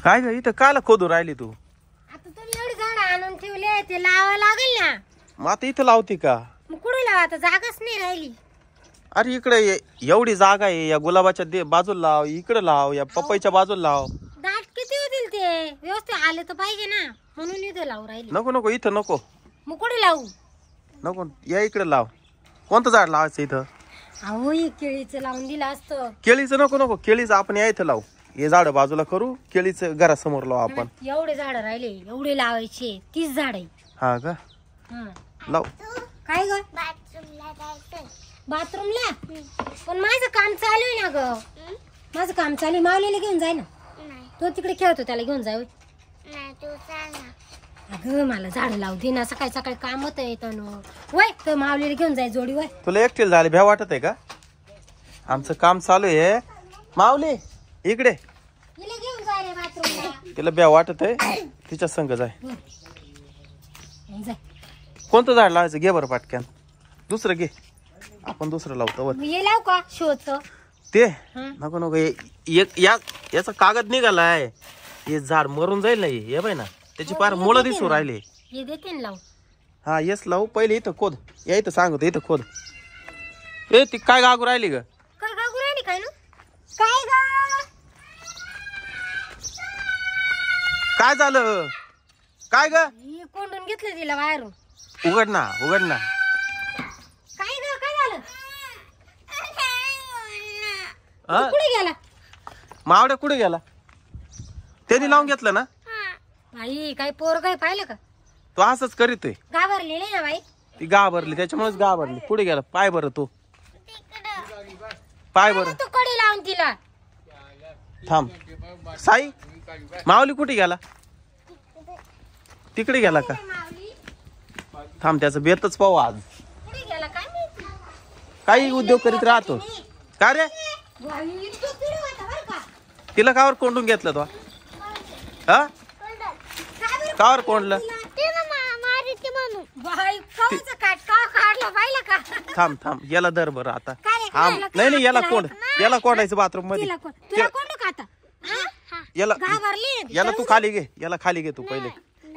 काय ग इथं काला खोदू राहिली तू? आता तुम्ही एवढी झाड आणून ठेवले ते लावा लागेल ना. मग आता इथं लावती का? मग कुठे लावा आता जागाच नाही राहिली. अरे इकडे एवढी जागा आहे, या गुलाबाच्या बाजूला लाव, इकडे लाव, या पपईच्या बाजूला लाव. दाट किती होतील ते? व्यवस्थित आले तर पाहिजे ना, म्हणून इथे लावू राहिली. नको नको इथं नको. मग कुठे लावू? नको या इकडे लाव. कोणतं झाड लावायचं इथं? अहो हे केळीचं लावून दिलं असतं. केळीचं नको नको, केळीचं आपण या इथं लावू. हे झाड बाजूला करू, केळीचं घरासमोर लावू आपण. एवढे झाड राहिले, एवढे लावायचे 30 झाड आहे. हा का? लाव. काय ग? बाथरूमला? पण माझं काम चालू आहे ना ग. माझं काम चालू, मावलीला घेऊन जाय ना. तो तिकडे खेळतो, त्याला घेऊन जाय. अगं मला झाड लावू दे ना, सकाळी सकाळी काम होत येतं. वय तर मावलीला घेऊन जाय जोडी. वय तुला एकटीला झाले भ्या वाटत आहे का? आमचं काम चालू आहे. माऊली इकडे. घेऊन जाय रे बाथरूमला. तिला भ्या वाटत आहे, तिच्या संग जाय. जाय. कोणतं झाड लावायचं घे बरं पाटक्यान. दुसरं घे, आपण दुसरं लावतो. हे लाव का शोच? ते नको नको. याचा कागद निघालाय. हे झाड मरून जाईल ना. हे बाय ना, त्याची पार मुळं दिसू राहिले. हे देते ना लाव. हा येस लावू. पहिले इथं खोद. या इथं सांगतो, इथं खोद. ए ती काय गागू राहिली ग? काय गागू राहिली? काय ना काय ग? काय झालं? काय ग? कोंडून घेतलं तिला बाहेरून. उघड ना, उघड ना. काय ग? काय झालं? हा? कुठे गेला? मावड्या कुठे गेला? त्यांनी लावून घेतलं ना. बाई काय पोर काय पाहिलं का? तो असंच करीतोय. घाबरलेली ना बाई. ती घाबरली, त्याच्यामुळेच घाबरली. कुठे गेला? पाय बरं तो. पाय बरं. तू कडी लावून तिला. थांब. साई माऊली कुठे गेला? तिकडे गेला का? थांब, त्याचं बेतच पाहू आज. कुठे गेला काय माहिती? काही उद्योग करीत राहतो का रे? बाई तू तिला होता बरं का? तिला कावर कोंडून घेतलं तो? हा कावर कोंडलं? बाई कावचं काट का काढलं पाहिलं का? थांब थांब, याला धर बरं आता. काय रे, थांब. काय नाही नाही, याला काय कोंड. याला कोंडायचं बाथरूम मध्ये. तुला कोण का आता? याला घाबरली? याला तू खाली घे. याला खाली घे तू पहिले.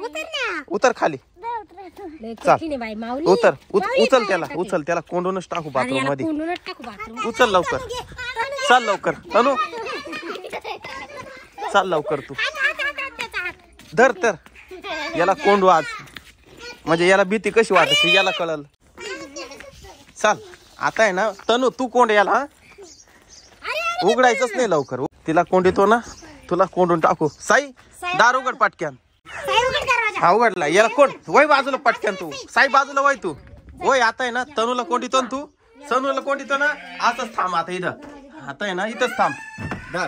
उतर ना. उतर खाली. लय चाल. कठीण आहे बाई माऊली. उतर माऊली उचल काय त्याला. टाकते? उचल त्याला कोंडूनच टाकू अरे बाथरूम याला मध्ये. कोंडूनच टाकू बाथरूम. उचल लवकर. चल लवकर तनु. चल लवकर तू. धर तर. याला कोंडू आज, म्हणजे याला भीती कशी वाटते याला कळल. चल आता आहे ना तनु, तू कोंड याला. हा? उघडायचंच नाही लवकर. तिला कोंडितो ना, तुला कोंडून टाकू. साई दार उघड पटक्यान. हा उघडला. याला कोंड. वय बाजूला पटक्यान तू. साई बाजूला वय तू. वय आता आहे ना तनुला कोंडितो ना तू. सनूला कोंडितो ना. असंच थांब आता इथं. आता आहे ना इथंच थांब. धर.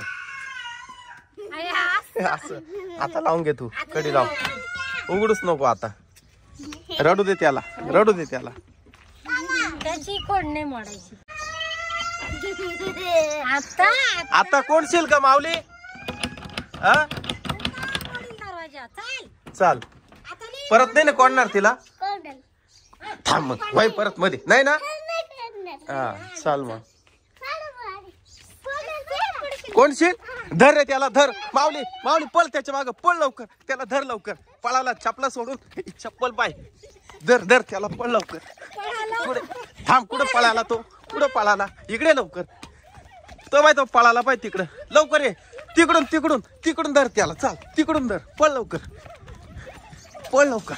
असं आता लावून घे तू. कडी लाव. उघडूच नको आता. रडू दे त्याला, रडू दे त्याला. त्याची कोण नाही मोडायची. आता आता कोणशील का माऊली? हा दरवाजा चाल. चाल. परत नाही ना कोणणार तिला. थांब मग. वय परत मध्ये नाही ना. हा चाल मग. कोणशील? धर रे त्याला, धर. माऊली माऊली पळ त्याच्या मागं. पळ लवकर. त्याला धर लवकर. पळाला चपला सोडून. चप्पल पाय. धर धर त्याला. पळ लवकर. पुढे थांब. कुठं पळाला तो? कुठं पळाला? इकडे लवकर. तो बाय तो पळाला पाय तिकडं. लवकर ये. तिकडून तिकडून तिकडून धर त्याला. चाल तिकडून धर. पळ लवकर. पळ लवकर.